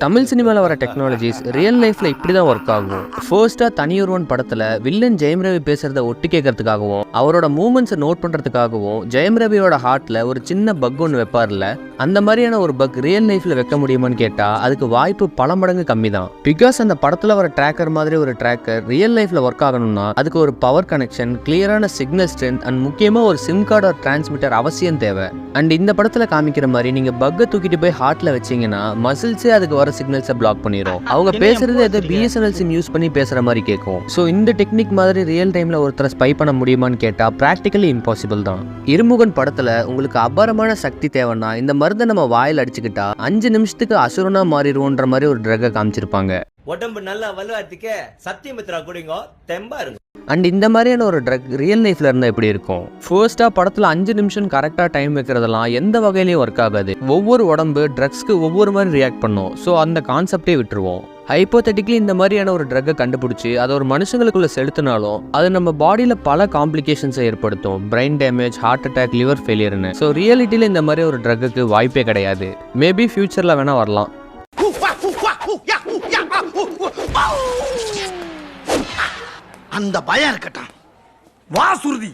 தமிழ் சினிமாவில் வர technologies real லைஃப்ல இப்படி தான் ஒர்க் ஆகும். ஃபர்ஸ்டா தனியொருவன் படத்துல வில்லன் ஜெயம் ரவி பேசுறத ஒட்டி கேட்கறதுக்காகவும் அவரோட மூமெண்ட்ஸை நோட் பண்றதுக்காகவும் ஜெயம் ரவியோட ஹார்ட்ல ஒரு சின்ன பக் ஒன்று வைப்பார்ல, அந்த மாதிரியான ஒரு பக் ரியல் லைஃப்ல வைக்க முடியுமான்னு கேட்டா அதுக்கு வாய்ப்பு பல மடங்கு கம்மி தான். பிகாஸ் அந்த படத்துல வர ட்ராக்கர் மாதிரி ஒரு ட்ராக்கர் ரியல் லைஃப்ல ஒர்க் ஆகணும்னா அதுக்கு ஒரு பவர் கனெக்ஷன், கிளியரான சிக்னல் ஸ்ட்ரென்த் அண்ட் முக்கியமா ஒரு சிம் கார்டு ஒரு டிரான்ஸ்மிட்டர் அவசியம் தேவை. அண்ட் இந்த படத்துல காமிக்கிற மாதிரி நீங்க பக்கை தூக்கிட்டு போய் ஹார்ட்ல வச்சீங்கன்னா மசில்ஸே அதுக்கு வர சிக்னல்ஸை பிளாக் பண்ணிடும். அவங்க பேசுறது ஏதோ BSNL சிம் யூஸ் பண்ணி பேசுற மாதிரி கேட்கும். ஸோ இந்த டெக்னிக் மாதிரி ரியல் டைம்ல ஒருத்தரை ஸ்பை பண்ண முடியுமான்னு கேட்டா பிராக்டிகலி இம்பாசிபிள் தான். இருமுகன் படத்துல உங்களுக்கு அபாரமான சக்தி தேவைன்னா இந்த மருந்தை நம்ம வாயில் அடிச்சுக்கிட்டா 5 நிமிஷத்துக்கு அசுரனா மாறிடுவோன்ற மாதிரி ஒரு ட்ரக்கை காமிச்சிருப்பாங்க. உடம்பு நல்லா வலுவாத்துக்க சத்தியமித்ரா குடிங்க தெம்பா இருக்கும். அண்ட் இந்த மாதிரியான ஒரு ட்ரக் ரியல் லைஃப்ல இருந்தா எப்படி இருக்கும்? ஃபர்ஸ்டா படத்துல 5 நிமிஷம் கரெக்டா டைம் வைக்கிறதெல்லாம் எந்த வகையிலையும் ஒர்க் ஆகாது. ஒவ்வொரு உடம்பு ட்ரக்ஸ்க்கு ஒவ்வொரு மாதிரி ரியாக்ட் பண்ணும். ஸோ அந்த கான்செப்டே விட்டுருவோம். ஹைப்போதெட்டிக்கலி இந்த மாதிரியான ஒரு ட்ரக்கை கண்டுபிடிச்சி அதை ஒரு மனுஷங்களுக்குள்ள செலுத்தினாலும் அது நம்ம பாடியில பல காம்ப்ளிகேஷன்ஸை ஏற்படுத்தும். Brain damage, heart attack, liver ஃபெயிலியர்னு. ஸோ ரியாலிட்டியில இந்த மாதிரி ஒரு ட்ரக்குக்கு வாய்ப்பே கிடையாது. மேபி ஃபியூச்சர்ல வேணா வரலாம். அந்த பயம் இருக்கட்டும். வா சுருதி.